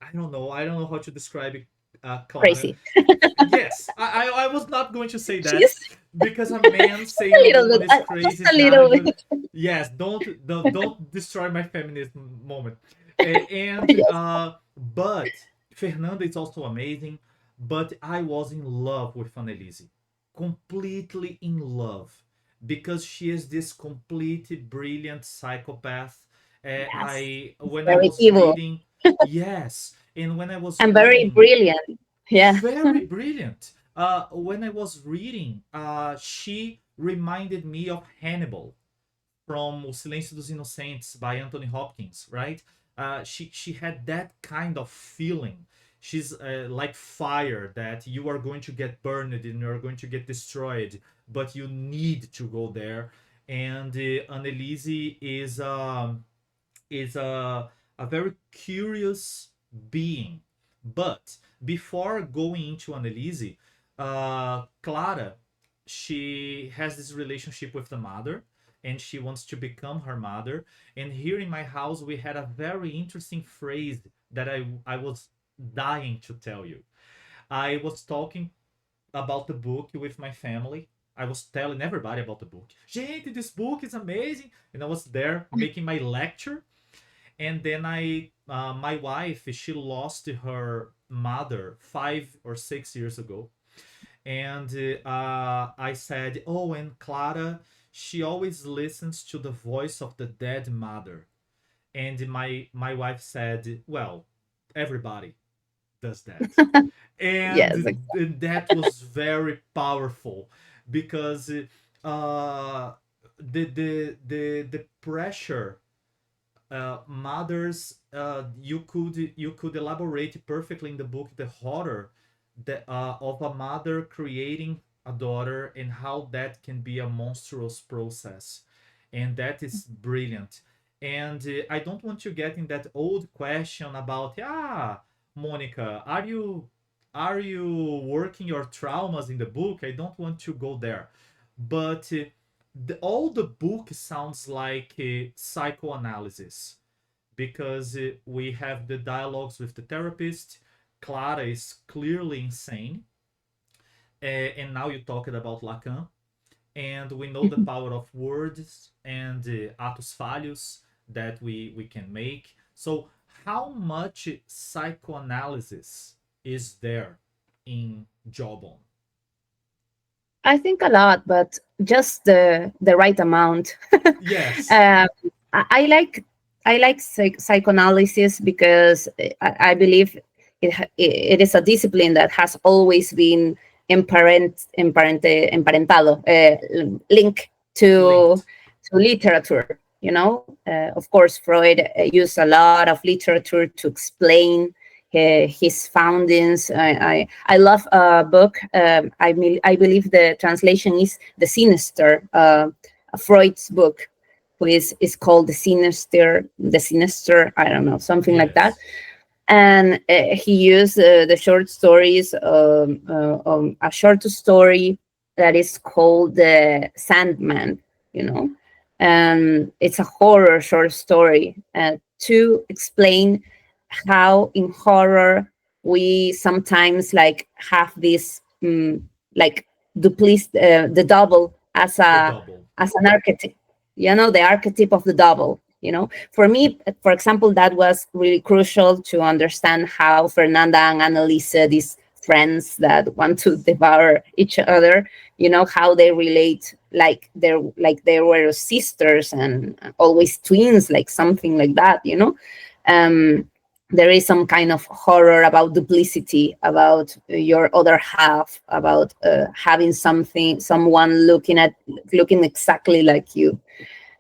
I don't know how to describe it. Clara. Crazy. Yes, I was not going to say that She's because a man saying a a little woman bit, is just crazy a is not a little good. bit. Yes, don't destroy my feminism moment. And Yes. but Fernanda is also amazing. But I was in love with Annelise, completely in love, because she is this complete brilliant psychopath. Yes. I when I Very was evil reading, yes, and when I was and very reading, brilliant. Yeah. very brilliant. When I was reading, she reminded me of Hannibal from O Silêncio dos Inocentes by Anthony Hopkins, right? She had that kind of feeling. She's like fire that you are going to get burned and you are going to get destroyed, but you need to go there. And Annelise is a very curious being. But before going into Annelise, Clara, she has this relationship with the mother and she wants to become her mother. And here in my house, we had a very interesting phrase that I was dying to tell you. I was talking about the book with my family. I was telling everybody about the book. Gente, this book is amazing. And I was there making my lecture, and then my wife, she lost her mother 5 or 6 years ago, and I said, oh, and Clara, she always listens to the voice of the dead mother. And my wife said, well, everybody does that. Yes. And that was very powerful because the pressure, mothers, you could elaborate perfectly in the book the horror that of a mother creating a daughter and how that can be a monstrous process, and that is brilliant. And I don't want to get in that old question about, Monica, are you working your traumas in the book? I don't want to go there, but all the book sounds like psychoanalysis because we have the dialogues with the therapist. Clara is clearly insane, and now you talked about Lacan, and we know the power of words and atos falhos that we can make. So, how much psychoanalysis is there in Jawbone? I think a lot, but just the right amount. Yes, um, I like psychoanalysis because I believe it is a discipline that has always been emparentado, linked to linked. literature. Of course, Freud used a lot of literature to explain his foundings. I love a book. I believe the translation is The Sinister, Freud's book, who is called The Sinister, I don't know, something like that. Yes, And he used the short stories, a short story that is called The Sandman, you know. And it's a horror short story to explain how in horror we sometimes like have this like the double as the a double. as an archetype, the archetype of the double. For me, for example, that was really crucial to understand how Fernanda and Annalise, these friends that want to devour each other, how they relate, like they were sisters and always twins, like something like that. um there is some kind of horror about duplicity, about your other half, about having someone looking exactly like you.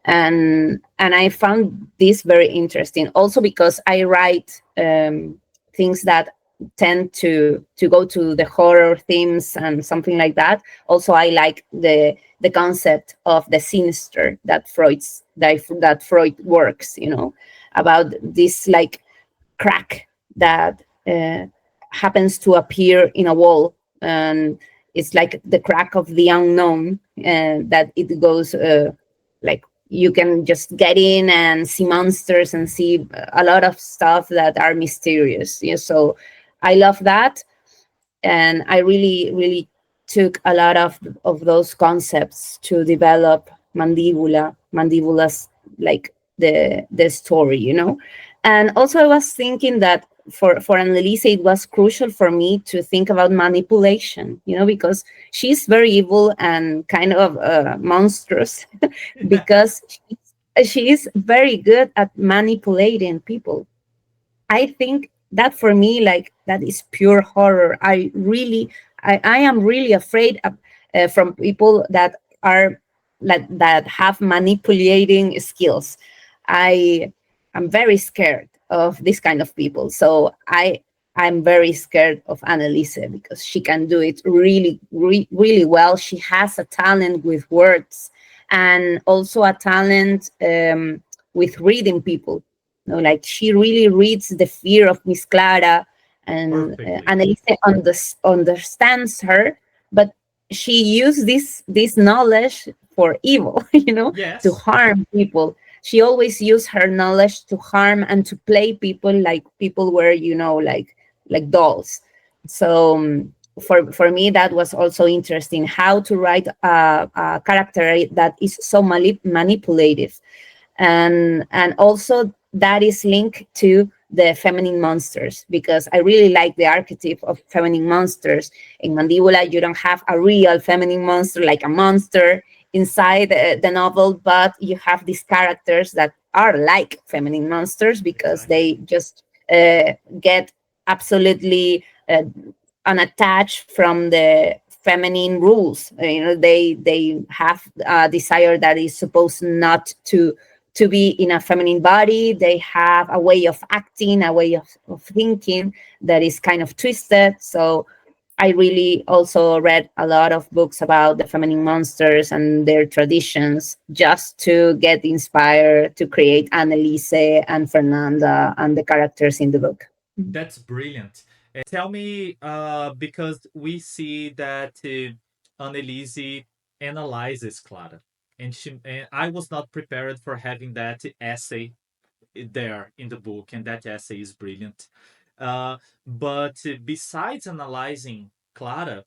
And I found this very interesting also because I write things that tend to go to the horror themes and something like that. Also, I like the concept of the sinister that Freud works, about this like crack that happens to appear in a wall, and it's like the crack of the unknown, that it goes like you can just get in and see monsters and see a lot of stuff that are mysterious. So I love that, and I really really took a lot of those concepts to develop Mandibula's like the story, And also I was thinking that for Annalise, it was crucial for me to think about manipulation, because she's very evil and kind of monstrous because she is very good at manipulating people. I think that for me, like that is pure horror. I am really afraid of, from people that are that have manipulating skills. I am very scared of this kind of people. So I'm very scared of Annalise because she can do it really well. She has a talent with words and also a talent with reading people. Like she really reads the fear of Miss Clara, and Perfectly. Annalise understands her, but she used this knowledge for evil, to Yes. harm people. She always used her knowledge to harm and to play people like people were, like dolls. So for me, that was also interesting, how to write a character that is so manipulative, and also that is linked to the feminine monsters, because I really like the archetype of feminine monsters. In Mandíbula, you don't have a real feminine monster, like a monster inside the novel, but you have these characters that are like feminine monsters because Exactly. they just get absolutely unattached from the feminine rules. They have a desire that is supposed not to be in a feminine body. They have a way of acting, a way of thinking that is kind of twisted. So I really also read a lot of books about the feminine monsters and their traditions, just to get inspired to create Annalise and Fernanda and the characters in the book. That's brilliant. Tell me, because we see that Annelise analyzes Clara, and I was not prepared for having that essay there in the book, and that essay is brilliant. But besides analyzing Clara,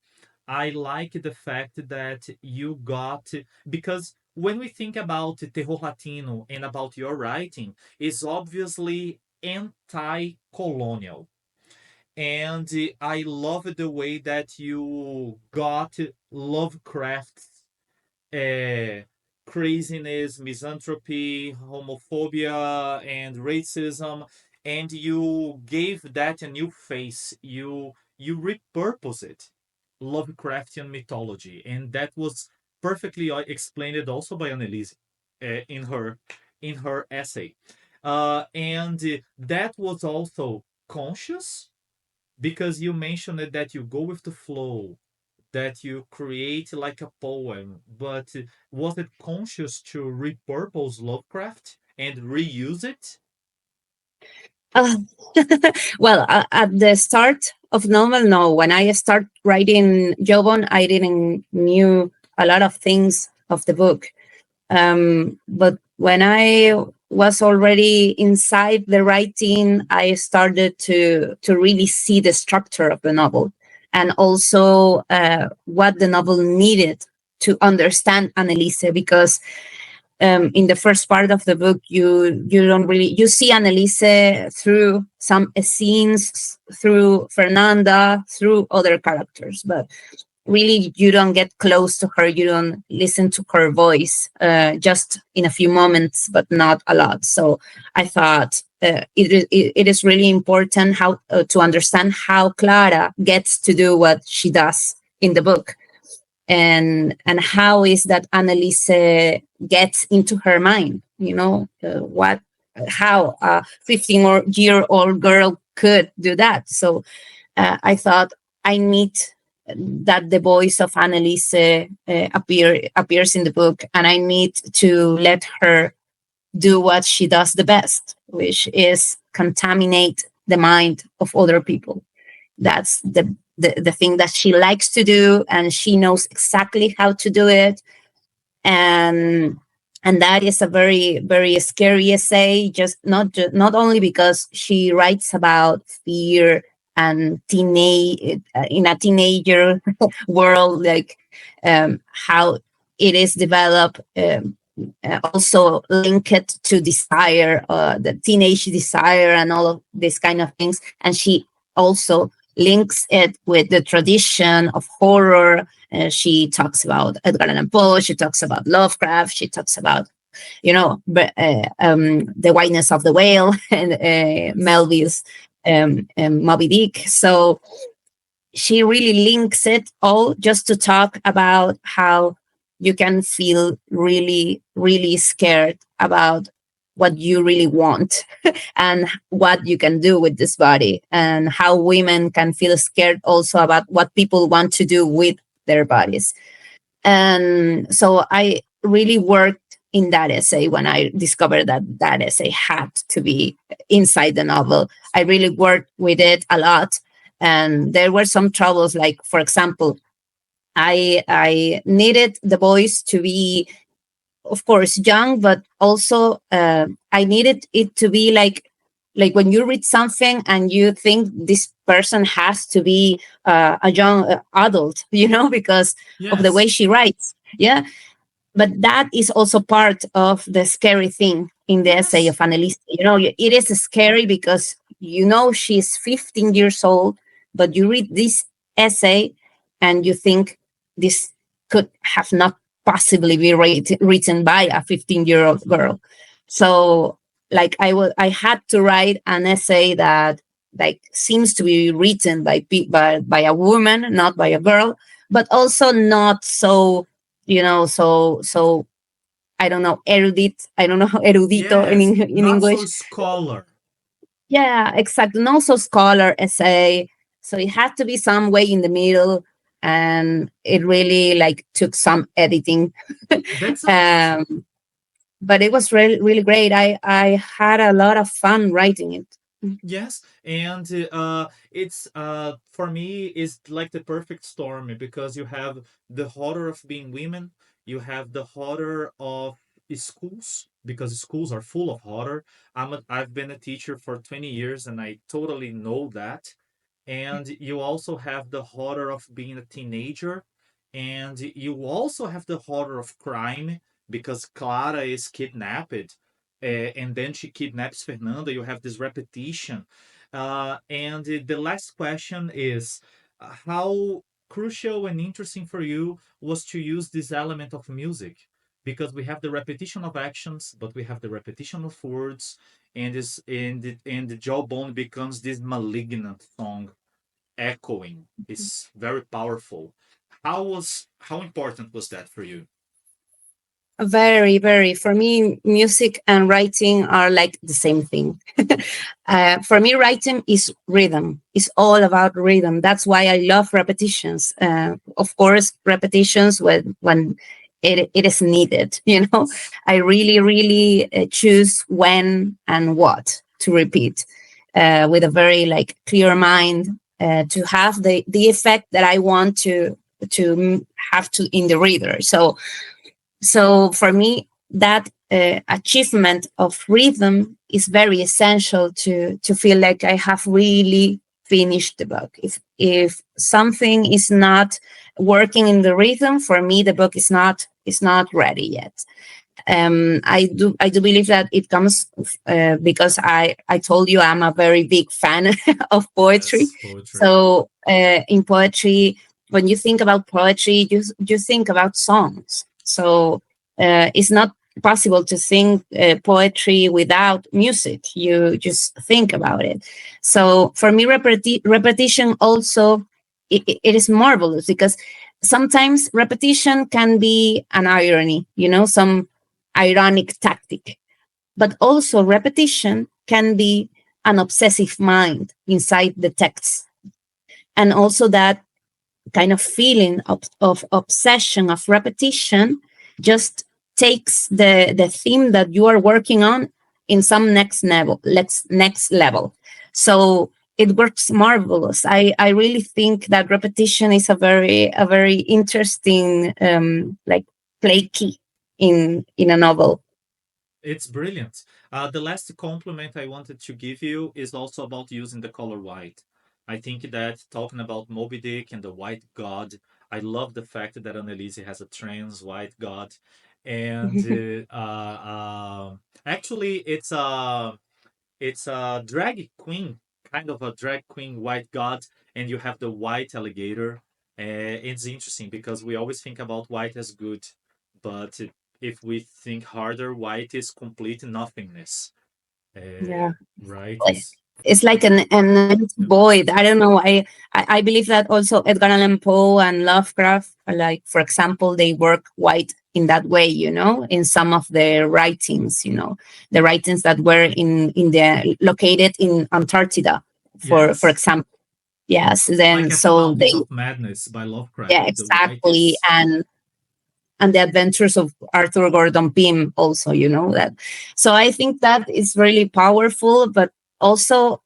I like the fact that you got, because when we think about terror latino and about your writing, is obviously anti-colonial, and I love the way that you got Lovecraft's uh, craziness, misanthropy, homophobia, and racism, and you gave that a new face. You repurpose it, Lovecraftian mythology, and that was perfectly explained also by Annelise in her essay, and that was also conscious, because you mentioned that you go with the flow, that you create like a poem, but was it conscious to repurpose Lovecraft and reuse it? Uh, well, at the start of novel, no. When I start writing Jobon, I didn't knew a lot of things of the book. But when I was already inside the writing, I started to really see the structure of the novel, and also what the novel needed to understand Annelise, because in the first part of the book, you don't really, you see Annalise through some scenes, through Fernanda, through other characters, but really you don't get close to her, you don't listen to her voice, just in a few moments, but not a lot. So I thought it is really important how to understand how Clara gets to do what she does in the book, and how is that Annalise gets into her mind, what, how a 15-year-old girl could do that. So I thought I need that the voice of Annalise appears in the book, and I need to let her do what she does the best, which is contaminate the mind of other people. That's the thing that she likes to do, and she knows exactly how to do it. And that is a very, very scary essay, just not only because she writes about fear and teenage in a teenager world, like how it is developed, also linked to desire, the teenage desire, and all of these kind of things. And she also links it with the tradition of horror. She talks about Edgar Allan Poe. She talks about Lovecraft. She talks about, the whiteness of the whale and Melville's Moby Dick. So she really links it all just to talk about how you can feel really, really scared about what you really want and what you can do with this body, and how women can feel scared also about what people want to do with their bodies. And so I really worked in that essay. When I discovered that essay had to be inside the novel, I really worked with it a lot. And there were some troubles, like, for example, I needed the voice to be, of course, young, but also I needed it to be like when you read something and you think this person has to be a young adult, because of the way she writes. Yeah. But that is also part of the scary thing in the essay of Annalise. It is scary because she's 15 years old, but you read this essay and you think this could have not possibly be written by a 15-year-old girl. So, like, I had to write an essay that, like, seems to be written by a woman, not by a girl, but also not so, so I don't know, erudite. I don't know, erudito in English. So scholar. Yeah, exactly. Not so scholar essay. So it had to be some way in the middle, and it really, like, took some editing. But it was really, really great. I had a lot of fun writing it. Yes, and it's for me is like the perfect storm, because you have the horror of being women, you have the horror of schools, because schools are full of horror. I've been a teacher for 20 years, and I totally know that. And you also have the horror of being a teenager, and you also have the horror of crime, because Clara is kidnapped, and then she kidnaps Fernanda. You have this repetition. And the last question is, how crucial and interesting for you was to use this element of music? Because we have the repetition of actions, but we have the repetition of words, and the jawbone becomes this malignant song, echoing. It's very powerful. How important was that for you? Very, very. For me, music and writing are like the same thing. For me, writing is rhythm. It's all about rhythm. That's why I love repetitions. Of course, repetitions when it is needed. I really, really choose when and what to repeat, with a very, like, clear mind, to have the effect that I want to have to in the reader. So for me, that achievement of rhythm is very essential to feel like I have really finished the book. If something is not working in the rhythm, for me, the book is not ready yet. I do believe that it comes because I told you I'm a very big fan of poetry. Yes, poetry. So in poetry, when you think about poetry, you think about songs. So it's not possible to think poetry without music. You just think about it. So for me, repetition also it is marvelous because sometimes repetition can be an irony, some ironic tactic, but also repetition can be an obsessive mind inside the text. And also that kind of feeling of obsession, of repetition, just takes the theme that you are working on in some next level. So it works marvelous. I really think that repetition is a very interesting like play key in a novel. It's brilliant. The last compliment I wanted to give you is also about using the color white. I think that talking about Moby Dick and the white god, I love the fact that Annelise has a trans white god. And actually, it's a drag queen, kind of a drag queen white god, and you have the white alligator. It's interesting because we always think about white as good, but if we think harder, white is complete nothingness. Yeah. Right? Is It's like an empty void. I don't know. I believe that also Edgar Allan Poe and Lovecraft, like for example, they work white in that way. In some of their writings. The writings that were in the located in Antarctica, for yes, example. Yes. like Then at the so Mountains they, of Madness by yeah, Lovecraft. The white exactly. is And the adventures of Arthur Gordon Pym also, that. So I think that is really powerful, but also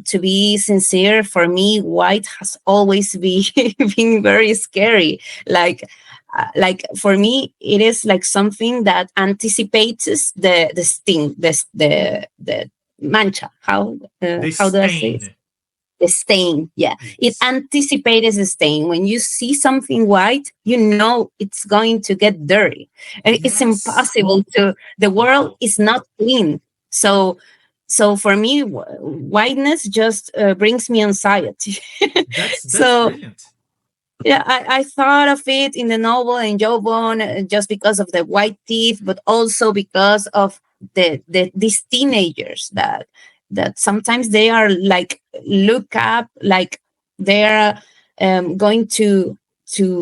to be sincere, for me, white has always been very scary. Like for me, it is like something that anticipates the sting, the mancha. the How do I say it? stain. The stain. Yeah, it Yes, anticipates the stain. When you see something white, you know it's going to get dirty. It's yes. impossible to, the world Impossible. is not clean. So for me, whiteness just brings me anxiety. That's So brilliant. yeah, I thought of it in the novel and Jawbone, just because of the white teeth, but also because of these teenagers that sometimes they are like look up like they're going to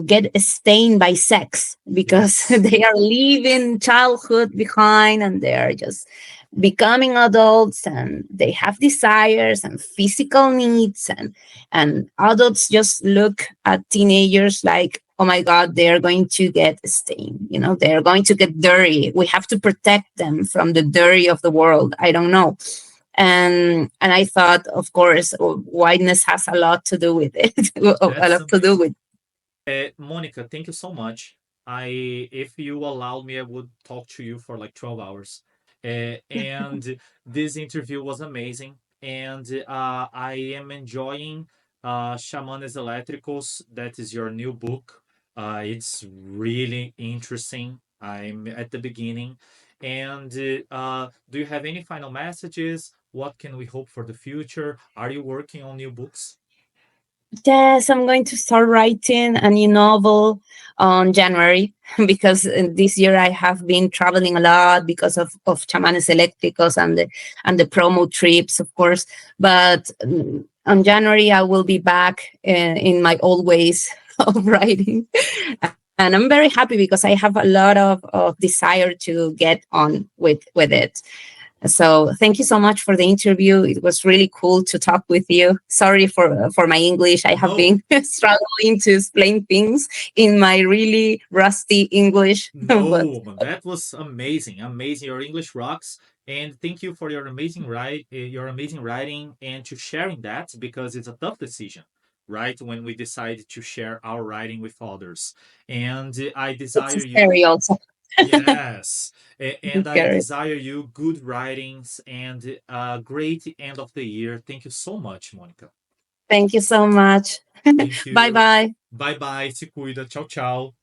get stained by sex because Yes. they are leaving childhood behind and they are just becoming adults and they have desires and physical needs, and adults just look at teenagers like, oh my god, they're going to get stained, they're going to get dirty, we have to protect them from the dirty of the world, I don't know. And I thought, of course, whiteness has a lot to do with it. A That's lot to do amazing. with. Monica, thank you so much. If you allow me, I would talk to you for like 12 hours. And this interview was amazing. And I am enjoying Chamanes Elétricos. That is your new book. It's really interesting. I'm at the beginning. And do you have any final messages? What can we hope for the future? Are you working on new books? Yes, I'm going to start writing a new novel on January because this year I have been traveling a lot because of Chamanes Eléctricos and the promo trips, of course. But on January I will be back in my old ways of writing. And I'm very happy because I have a lot of desire to get on with it. So thank you so much for the interview. It was really cool to talk with you. Sorry for my English. I have No, been struggling to explain things in my really rusty English. But no, that was amazing. Amazing. Your English rocks. And thank you for your amazing writing and to sharing that because it's a tough decision, right? When we decide to share our writing with others. And I desire it's you, scary also. yes, and It's I scary. desire you good writings and a great end of the year. Thank you so much, Monica. Thank you so much. Thank Bye you. bye. Bye bye. Se cuida. Tchau, tchau.